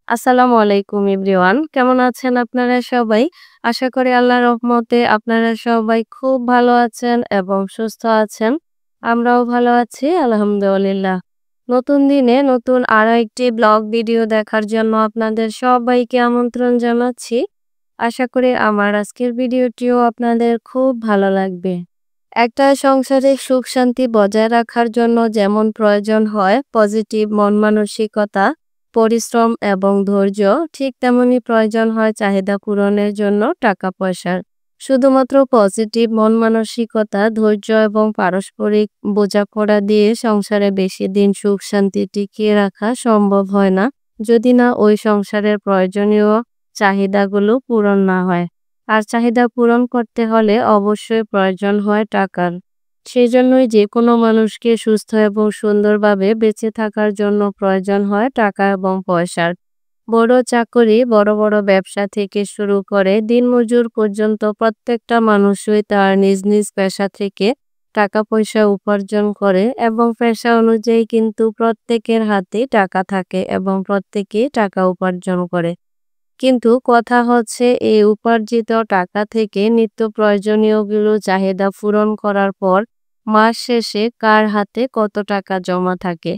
আসসালামু আলাইকুম এভরিওয়ান। কেমন আছেন আপনারা সবাই? আশা করি আল্লাহর রহমতে আপনারা সবাই খুব ভালো আছেন এবং সুস্থ আছেন। আমরাও ভালো আছি আলহামদুলিল্লাহ। নতুন দিনে নতুন আরো একটি ব্লগ ভিডিও দেখার জন্য আপনাদের সবাইকে আমন্ত্রণ জানাচ্ছি। আশা করি আমার আজকের ভিডিওটিও আপনাদের খুব ভালো লাগবে। একটা সংসারে সুখ শান্তি বজায় রাখার জন্য যেমন প্রয়োজন হয় পজিটিভ মন মানসিকতা, পরিশ্রম এবং ধৈর্য, ঠিক তেমনি প্রয়োজন হয় চাহিদা পূরণের জন্য টাকা পয়সার। শুধুমাত্র পজিটিভ মন মানসিকতা, ধৈর্য এবং পারস্পরিক বোঝাপড়া দিয়ে সংসারে বেশি দিন সুখ শান্তি টিকিয়ে রাখা সম্ভব হয় না, যদি না ওই সংসারের প্রয়োজনীয় চাহিদাগুলো পূরণ না হয়। আর চাহিদা পূরণ করতে হলে অবশ্যই প্রয়োজন হয় টাকার। সেজন্যই যেকোনো মানুষকে সুস্থ এবং সুন্দরভাবে বেঁচে থাকার জন্য প্রয়োজন হয় টাকা এবং পয়সার। বড় চাকরি, বড় বড় ব্যবসা থেকে শুরু করে দিনমজুর পর্যন্ত প্রত্যেকটা মানুষই তার নিজ নিজ পেশা থেকে টাকা পয়সা উপার্জন করে এবং পেশা অনুযায়ী কিন্তু প্রত্যেকের হাতেই টাকা থাকে এবং প্রত্যেকেই টাকা উপার্জন করে। কিন্তু কথা হচ্ছে এই উপার্জিত টাকা থেকে নিত্য প্রয়োজনীয়গুলো চাহিদা পূরণ করার পর মাস শেষে কার হাতে কত টাকা জমা থাকে।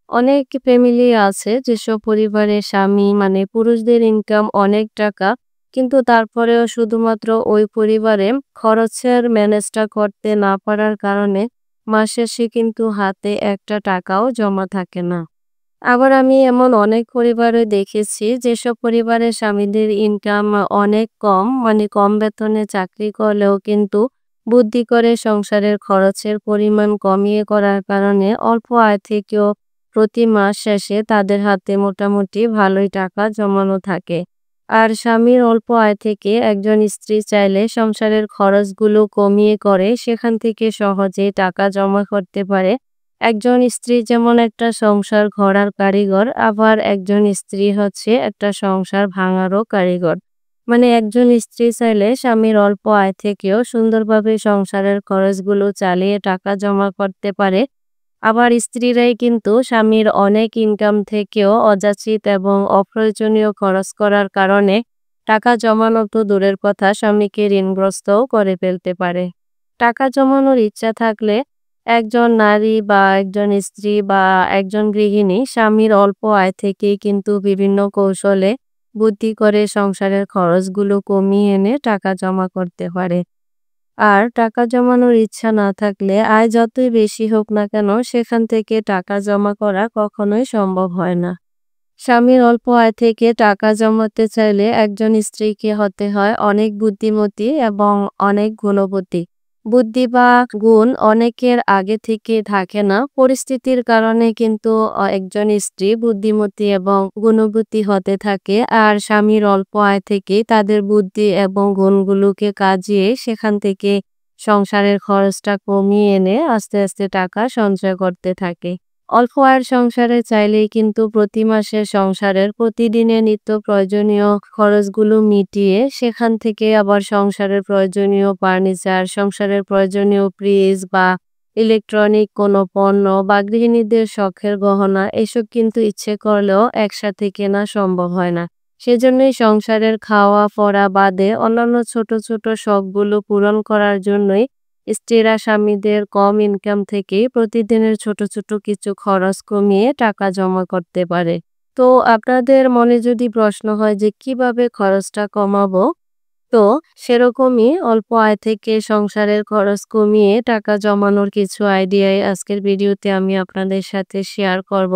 অনেক ফ্যামিলি আছে যেসব পরিবারের স্বামী মানে পুরুষদের ইনকাম অনেক টাকা, কিন্তু তারপরেও শুধুমাত্র ওই পরিবারে খরচের ম্যানেজটা করতে না পারার কারণে মাস শেষে কিন্তু হাতে একটা টাকাও জমা থাকে না। আবার আমি এমন অনেক পরিবারে দেখেছি যেসব পরিবারের স্বামীদের ইনকাম অনেক কম, মানে কম বেতনে চাকরি করলেও কিন্তু বুদ্ধি করে সংসারের খরচের পরিমাণ কমিয়ে করার কারণে অল্প আয় থেকেও প্রতি মাস শেষে তাদের হাতে মোটামুটি ভালোই টাকা জমানো থাকে। আর স্বামীর অল্প আয় থেকে একজন স্ত্রী চাইলে সংসারের খরচগুলো কমিয়ে করে সেখান থেকে সহজেই টাকা জমা করতে পারে। একজন স্ত্রী যেমন একটা সংসার গড়ার কারিগর, আবার একজন স্ত্রী হচ্ছে একটা সংসার ভাঙারও কারিগর। মানে একজন স্ত্রী চাইলে স্বামীর অল্প আয় থেকেও সুন্দরভাবে সংসারের খরচগুলো চালিয়ে টাকা জমা করতে পারে। আবার স্ত্রীরাই কিন্তু স্বামীর অনেক ইনকাম থেকেও অযাচিত এবং অপ্রয়োজনীয় খরচ করার কারণে টাকা জমানো তো দূরের কথা, স্বামীকে ঋণগ্রস্তও করে ফেলতে পারে। টাকা জমানোর ইচ্ছা থাকলে একজন নারী বা একজন স্ত্রী বা একজন গৃহিণী স্বামীর অল্প আয় থেকেই কিন্তু বিভিন্ন কৌশলে বুদ্ধি করে সংসারের খরচগুলো কমিয়ে এনে টাকা জমা করতে পারে। আর টাকা জমানোর ইচ্ছা না থাকলে আয় যতই বেশি হোক না কেন সেখান থেকে টাকা জমা করা কখনোই সম্ভব হয় না। স্বামীর অল্প আয় থেকে টাকা জমাতে চাইলে একজন স্ত্রীকে হতে হয় অনেক বুদ্ধিমতী এবং অনেক গুণবতী। বুদ্ধি বা গুণ অনেকের আগে থেকে থাকে না, পরিস্থিতির কারণে কিন্তু একজন স্ত্রী বুদ্ধিমতী এবং গুণবতী হতে থাকে। আর স্বামীর অল্প আয় থেকে তাদের বুদ্ধি এবং গুণগুলোকে কাজিয়ে সেখান থেকে সংসারের খরচটা কমিয়ে এনে আস্তে আস্তে টাকা সঞ্চয় করতে থাকে। অল্প আয়ের সংসারে চাইলেই কিন্তু প্রতি মাসে সংসারের প্রতিদিনের নিত্য প্রয়োজনীয় খরচগুলো মিটিয়ে সেখান থেকে আবার সংসারের প্রয়োজনীয় ফার্নিচার, সংসারের প্রয়োজনীয় ফ্রিজ বা ইলেকট্রনিক কোনো পণ্য বা গৃহিণীদের শখের গহনা এসব কিন্তু ইচ্ছে করলেও একসাথে কেনা সম্ভব হয় না। সেজন্যই সংসারের খাওয়া পরা বাদে অন্যান্য ছোট ছোট শখগুলো পূরণ করার জন্যই স্ত্রীরা স্বামীদের কম ইনকাম থেকেই প্রতিদিনের ছোট ছোট কিছু খরচ কমিয়ে টাকা জমা করতে পারে। তো আপনাদের মনে যদি প্রশ্ন হয় যে কিভাবে খরচটা কমাবো, তো সেরকমই অল্প আয় থেকে সংসারের খরচ কমিয়ে টাকা জমানোর কিছু আইডিয়াই আজকের ভিডিওতে আমি আপনাদের সাথে শেয়ার করব।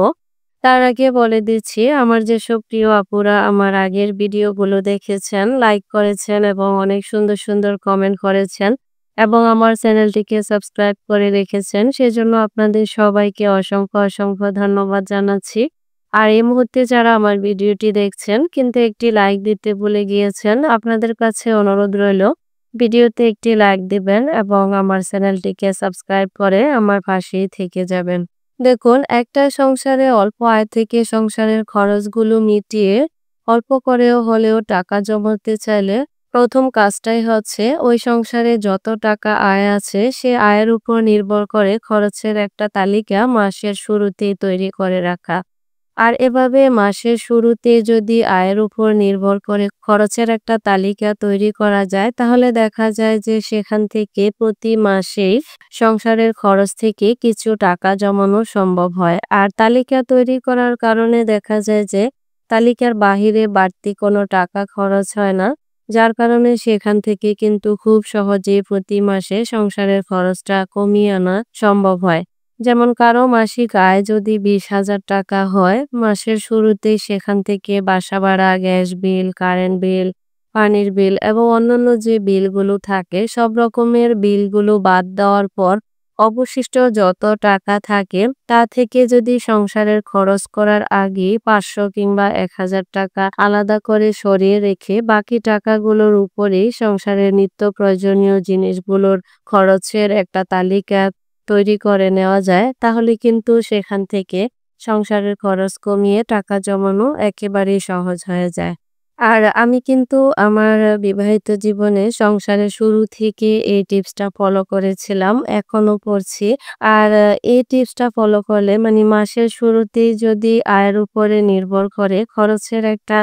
তার আগে বলে দিচ্ছি, আমার যেসব প্রিয় আপুরা আমার আগের ভিডিওগুলো দেখেছেন, লাইক করেছেন এবং অনেক সুন্দর সুন্দর কমেন্ট করেছেন এবং আমার চ্যানেলটিকে সাবস্ক্রাইব করে রেখেছেন, সেজন্য আপনাদের সবাইকে অসংখ্য অসংখ্য ধন্যবাদ জানাচ্ছি। আর এই মুহূর্তে যারা আমার ভিডিওটি দেখছেন কিন্তু একটি লাইক দিতে ভুলে গিয়েছেন, আপনাদের কাছে অনুরোধ রইল ভিডিওতে একটি লাইক দিবেন এবং আমার চ্যানেলটিকে সাবস্ক্রাইব করে আমার পাশেই থেকে যাবেন। দেখুন, একটা সংসারে অল্প আয় থেকে সংসারের খরচগুলো মিটিয়ে অল্প করেও হলেও টাকা জমাতে চাইলে প্রথম কাজটাই হচ্ছে ওই সংসারে যত টাকা আয় আছে সে আয়ের উপর নির্ভর করে খরচের একটা তালিকা মাসের শুরুতেই তৈরি করে রাখা। আর এভাবে মাসের শুরুতে যদি আয়ের উপর নির্ভর করে খরচের একটা তালিকা তৈরি করা যায়, তাহলে দেখা যায় যে সেখান থেকে প্রতি মাসেই সংসারের খরচ থেকে কিছু টাকা জমানো সম্ভব হয়। আর তালিকা তৈরি করার কারণে দেখা যায় যে তালিকার বাহিরে বাড়তি কোনো টাকা খরচ হয় না। যার কারণে সেখান থেকে কিন্তু খুব সহজেই প্রতি মাসে সংসারের খরচটা কমিয়ে আনা সম্ভব হয়। যেমন কারো মাসিক আয় যদি 20,000 টাকা হয়, মাসের শুরুতেই সেখান থেকে বাসা ভাড়া, গ্যাস বিল, কারেন্ট বিল, পানির বিল এবং অন্যান্য যে বিলগুলো থাকে সব রকমের বিলগুলো বাদ দেওয়ার পর অবশিষ্ট যত টাকা থাকে তা থেকে যদি সংসারের খরচ করার আগে 500 কিংবা 1,000 টাকা আলাদা করে সরিয়ে রেখে বাকি টাকাগুলোর উপরেই সংসারের নিত্য প্রয়োজনীয় জিনিসগুলোর খরচের একটা তালিকা তৈরি করে নেওয়া যায়, তাহলে কিন্তু সেখান থেকে সংসারের খরচ কমিয়ে টাকা জমানো একেবারেই সহজ হয়ে যায়। আর আমি কিন্তু আমার বিবাহিত জীবনে সংসারের শুরু থেকে এই টিপসটা ফলো করেছিলাম, এখনো করছি। আর এই টিপসটা ফলো করলে মানে মাসের শুরুতেই যদি আয়ের উপরে নির্ভর করে খরচের একটা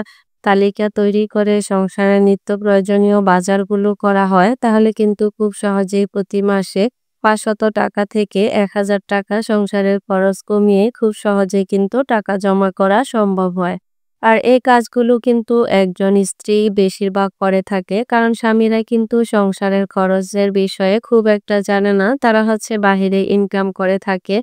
তালিকা তৈরি করে সংসারের নিত্য প্রয়োজনীয় বাজারগুলো করা হয়, তাহলে কিন্তু খুব সহজেই প্রতি মাসে 500 টাকা থেকে 1,000 টাকা সংসারের খরচ কমিয়ে খুব সহজেই কিন্তু টাকা জমা করা সম্ভব হয়। আর এই কাজগুলো কিন্তু একজন স্ত্রী বেশিরভাগ করে থাকে। কারণ স্বামীরা কিন্তু সংসারের খরচের বিষয়ে খুব একটা জানে না। তারা হচ্ছে বাহিরে ইনকাম করে থাকে।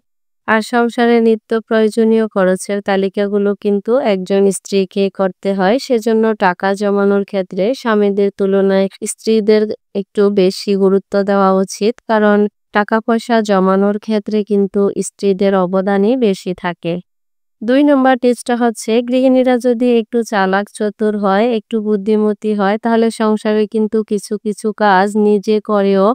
আর সংসারে নিত্য প্রয়োজনীয় খরচের তালিকাগুলো কিন্তু একজন স্ত্রীকে করতে হয়। সেজন্য টাকা জমানোর ক্ষেত্রে স্বামীদের তুলনায় স্ত্রীদের একটু বেশি গুরুত্ব দেওয়া উচিত। কারণ টাকা পয়সা জমানোর ক্ষেত্রে কিন্তু স্ত্রীদের অবদানই বেশি থাকে। ২ নম্বর টিপসটা হচ্ছে গৃহিণীরা যদি একটু চালাক চতুর হয়, একটু বুদ্ধিমতী হয়, তাহলে সংসারে কিন্তু কিছু কাজ নিজে করেও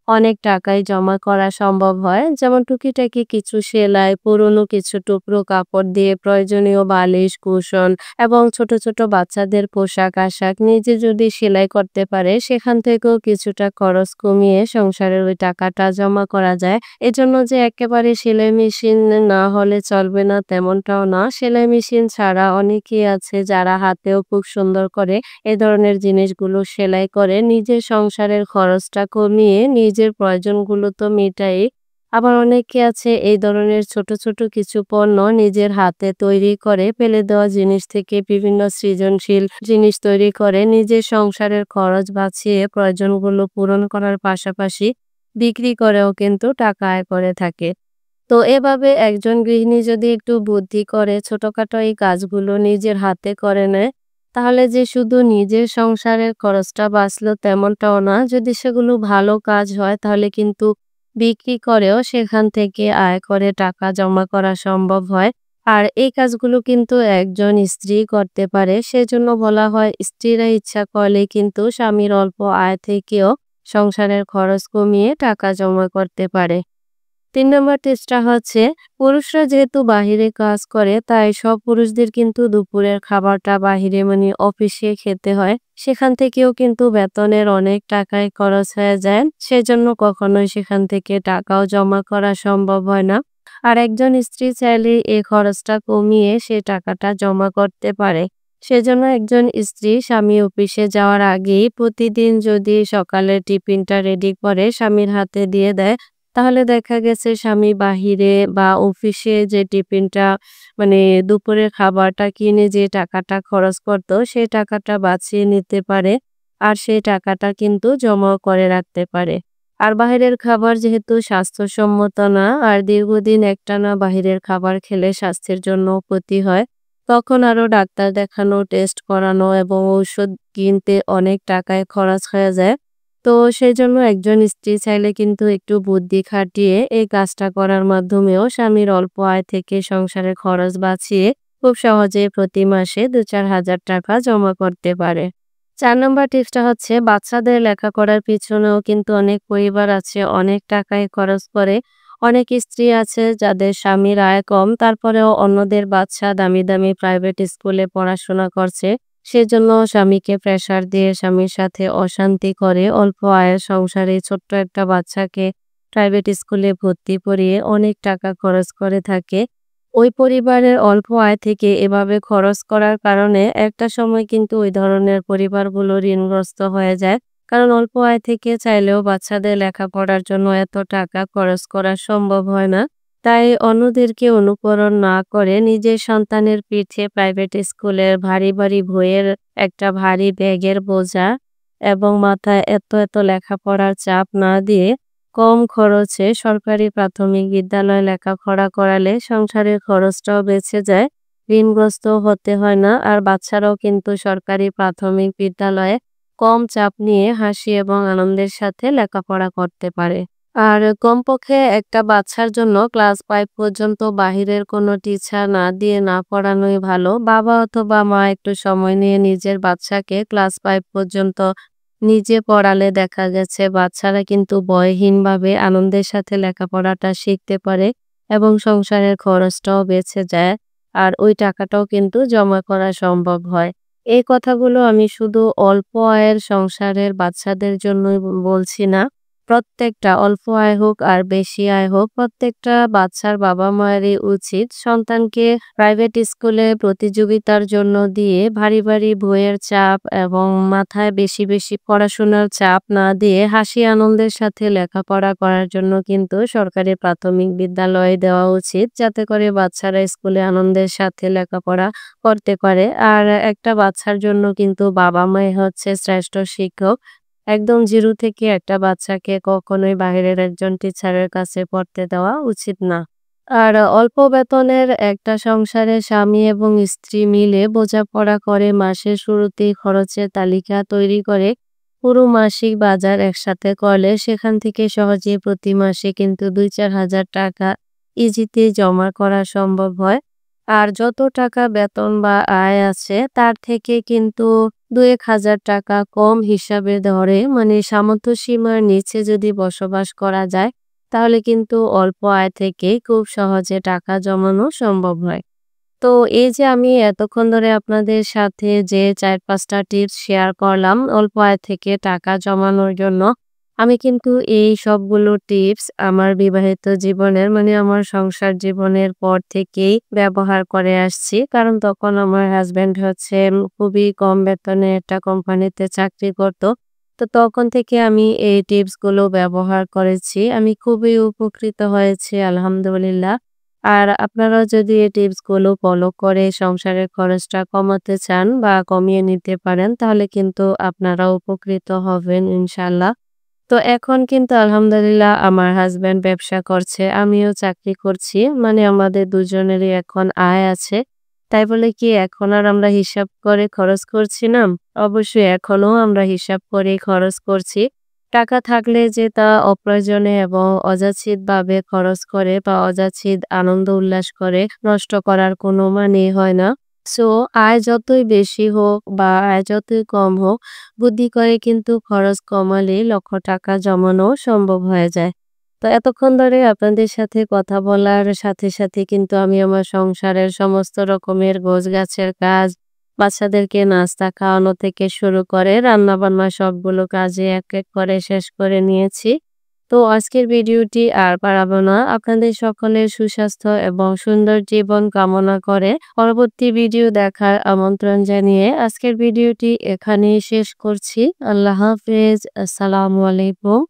অনেক টাকাই জমা করা সম্ভব হয়। যেমন টুকিটাকি কিছু সেলাই, পুরনো কিছু টুকরো কাপড় দিয়ে প্রয়োজনীয় বালিশ, কুশন এবং ছোট বাচ্চাদের পোশাক-আশাক নিজে যদি সেলাই করতে পারে, সেখান থেকেও কিছুটা খরচ কমিয়ে সংসারের ওই টাকাটা জমা করা যায়। এজন্য যে একেবারে সেলাই মেশিন না হলে চলবে না তেমনটাও না। সেলাই মেশিন ছাড়া অনেকেই আছে যারা হাতেও খুব সুন্দর করে এ ধরনের জিনিসগুলো সেলাই করে নিজের সংসারের খরচটা কমিয়ে নিজের প্রয়োজনগুলো তো মেটায়। আবার অনেকে আছে এই ধরনের ছোট কিছু পণ্য নিজের হাতে তৈরি করে ফেলে দেওয়া জিনিস থেকে বিভিন্ন সৃজনশীল জিনিস তৈরি করে নিজের সংসারের খরচ বাঁচিয়ে প্রয়োজনগুলো পূরণ করার পাশাপাশি বিক্রি করেও কিন্তু টাকা আয় করে থাকে। তো এভাবে একজন গৃহিণী যদি একটু বুদ্ধি করে ছোটখাটো এই কাজগুলো নিজের হাতে করে নেয়, তাহলে যে শুধু নিজের সংসারের খরচটা বাঁচলো তেমনটাও না। যদি সেগুলো ভালো কাজ হয় তাহলে কিন্তু বিক্রি করেও সেখান থেকে আয় করে টাকা জমা করা সম্ভব হয়। আর এই কাজগুলো কিন্তু একজন স্ত্রী করতে পারে। সেজন্য বলা হয় স্ত্রীরা ইচ্ছা করলে কিন্তু স্বামীর অল্প আয় থেকেও সংসারের খরচ কমিয়ে টাকা জমা করতে পারে। ৩ নম্বর টিপসটা হচ্ছে পুরুষরা যেহেতু বাহিরে কাজ করে তাই সব পুরুষদের কিন্তু দুপুরের খাবারটা বাহিরে মানে অফিসে খেতে হয়। সেখান থেকেও কিন্তু বেতনের অনেক টাকাই খরচ হয়ে যায়। সেজন্য কখনোই সেখান থেকে টাকাও জমা করা সম্ভব হয় না। আর একজন স্ত্রী চাইলে এই খরচটা কমিয়ে সে টাকাটা জমা করতে পারে। সেজন্য একজন স্ত্রী স্বামী অফিসে যাওয়ার আগেই প্রতিদিন যদি সকালে টিফিনটা রেডি করে স্বামীর হাতে দিয়ে দেয়, তাহলে দেখা গেছে স্বামী বাহিরে বা অফিসে যে টিফিনটা মানে দুপুরের খাবারটা কিনে যে টাকাটা খরচ করতো সেই টাকাটা বাঁচিয়ে নিতে পারে। আর সেই টাকাটা কিন্তু জমাও করে রাখতে পারে। আর বাহিরের খাবার যেহেতু স্বাস্থ্যসম্মত না আর দীর্ঘদিন একটানা বাহিরের খাবার খেলে স্বাস্থ্যের জন্য ক্ষতি হয়, তখন আরো ডাক্তার দেখানো, টেস্ট করানো এবং ঔষধ কিনতে অনেক টাকায় খরচ হয়ে যায়। তো সেজন্য একজন স্ত্রী চাইলে কিন্তু একটু বুদ্ধি খাটিয়ে এই কাজটা করার মাধ্যমেও স্বামীর অল্প আয় থেকে সংসারের খরচ বাঁচিয়ে খুব সহজে প্রতি মাসে ২-৪ হাজার টাকা জমা করতে পারে। ৪ নম্বর টিপসটা হচ্ছে বাচ্চাদের লেখাপড়ার পিছনেও কিন্তু অনেক পরিবার আছে অনেক টাকাই খরচ করে। অনেক স্ত্রী আছে যাদের স্বামীর আয় কম তারপরেও অন্যদের বাচ্চা দামি, দামি প্রাইভেট স্কুলে পড়াশোনা করছে। সেজন্য স্বামীকে প্রেশার দিয়ে স্বামীর সাথে অশান্তি করে অল্প আয়ের সংসারে ছোট্ট একটা বাচ্চাকে প্রাইভেট স্কুলে ভর্তি করিয়ে অনেক টাকা খরচ করে থাকে। ওই পরিবারের অল্প আয় থেকে এভাবে খরচ করার কারণে একটা সময় কিন্তু ওই ধরনের পরিবারগুলো ঋণগ্রস্ত হয়ে যায়। কারণ অল্প আয় থেকে চাইলেও বাচ্চাদের লেখাপড়ার জন্য এত টাকা খরচ করা সম্ভব হয় না। তাই অন্যদেরকে অনুকরণ না করে নিজের সন্তানের পিঠে প্রাইভেট স্কুলের ভারী, ভারী বইয়ের একটা ভারী ব্যাগের বোঝা এবং মাথায় এত, এত লেখাপড়ার চাপ না দিয়ে কম খরচে সরকারি প্রাথমিক বিদ্যালয়ে লেখাপড়া করালে সংসারের খরচটাও বেঁচে যায়, ঋণগ্রস্তও হতে হয় না। আর বাচ্চারাও কিন্তু সরকারি প্রাথমিক বিদ্যালয়ে কম চাপ নিয়ে হাসি এবং আনন্দের সাথে লেখাপড়া করতে পারে। আর কমপক্ষে একটা বাচ্চার জন্য ক্লাস 5 পর্যন্ত বাহিরের কোনো টিচার না দিয়ে না পড়ানোই ভালো। বাবা অথবা মা একটু সময় নিয়ে নিজের বাচ্চাকে ক্লাস 5 পর্যন্ত নিজে পড়ালে দেখা গেছে বাচ্চারা কিন্তু ভয়হীনভাবে আনন্দের সাথে লেখাপড়াটা শিখতে পারে এবং সংসারের খরচটাও বেঁচে যায়। আর ওই টাকাটাও কিন্তু জমা করা সম্ভব হয়। এই কথাগুলো আমি শুধু অল্প আয়ের সংসারের বাচ্চাদের জন্যই বলছি না। প্রত্যেকটা অল্প আয় হোক আর বেশি আয় হোক, প্রত্যেকটা বাচ্চার বাবা-মায়েরই উচিত সন্তানকে প্রাইভেট স্কুলে প্রতিযোগিতার জন্য দিয়ে ভারী, ভারী বইয়ের চাপ এবং মাথায় বেশি, বেশি পড়াশোনার চাপ না দিয়ে হাসি আনন্দের সাথে লেখাপড়া করার জন্য কিন্তু সরকারি প্রাথমিক বিদ্যালয়ে দেওয়া উচিত। যাতে করে বাচ্চারা স্কুলে আনন্দের সাথে লেখাপড়া করতে পারে। আর একটা বাচ্চার জন্য কিন্তু বাবা-মাই হচ্ছে শ্রেষ্ঠ শিক্ষক। একদম 0 থেকে একটা বাচ্চাকে কখনোই বাহিরের একজন টিচারের কাছে পড়তে দেওয়া উচিত না। আর অল্প বেতনের একটা সংসারে স্বামী এবং স্ত্রী মিলে বোঝাপড়া করে মাসের শুরুতেই খরচের তালিকা তৈরি করে পুরো মাসিক বাজার একসাথে করলে সেখান থেকে সহজেই প্রতি মাসে কিন্তু ২-৪ হাজার টাকা ইজিতে জমা করা সম্ভব হয়। আর যত টাকা বেতন বা আয় আছে তার থেকে কিন্তু ২-১ হাজার টাকা কম হিসাবে ধরে মানে সামর্থ্য সীমার নিচে যদি বসবাস করা যায় তাহলে কিন্তু অল্প আয় থেকেই খুব সহজে টাকা জমানো সম্ভব হয়। তো এই যে আমি এতক্ষণ ধরে আপনাদের সাথে যে ৪-৫ টা টিপস শেয়ার করলাম অল্প আয় থেকে টাকা জমানোর জন্য, আমি কিন্তু এই সবগুলো টিপস আমার বিবাহিত জীবনের মানে আমার সংসার জীবনের পর থেকেই ব্যবহার করে আসছি। কারণ তখন আমার হাসব্যান্ড হচ্ছে খুবই কম বেতনে একটা কোম্পানিতে চাকরি করত। তো তখন থেকে আমি এই টিপসগুলো ব্যবহার করেছি। আমি খুবই উপকৃত হয়েছি আলহামদুলিল্লাহ। আর আপনারাও যদি এই টিপসগুলো ফলো করে সংসারের খরচটা কমাতে চান বা কমিয়ে নিতে পারেন তাহলে কিন্তু আপনারাও উপকৃত হবেন ইনশাআল্লাহ। তো এখন কিন্তু আলহামদুলিল্লাহ আমার হাসব্যান্ড ব্যবসা করছে, আমিও চাকরি করছি। মানে আমাদের দুজনেরই এখন আয় আছে। তাই বলে কি এখন আর আমরা হিসাব করে খরচ করছি না? অবশ্যই এখনো আমরা হিসাব করেই খরচ করছি। টাকা থাকলে যে তা অপ্রয়োজনে এবং অযাচিতভাবে খরচ করে বা অযাচিত আনন্দ উল্লাস করে নষ্ট করার কোনো মানেই হয় না। সো আয় যতই বেশি হোক বা আয় যতই কম হোক, বুদ্ধি করে কিন্তু খরচ কমালে লক্ষ টাকা জমানো সম্ভব হয়ে যায়। তো এতক্ষণ ধরে আপনাদের সাথে কথা বলার সাথে, সাথে কিন্তু আমি আমার সংসারের সমস্ত রকমের গোছগাছের কাজ, বাচ্চাদেরকে নাস্তা খাওয়ানো থেকে শুরু করে রান্নাবান্না সবগুলো কাজে এক, এক করে শেষ করে নিয়েছি। তো আজকের ভিডিওটি আর বাড়াবো না। আপনাদের সকলের সুস্বাস্থ্য এবং সুন্দর জীবন কামনা করে পরবর্তী ভিডিও দেখার আমন্ত্রণ জানিয়ে আজকের ভিডিওটি এখানেই শেষ করছি। আল্লাহ হাফেজ। আসসালামু আলাইকুম।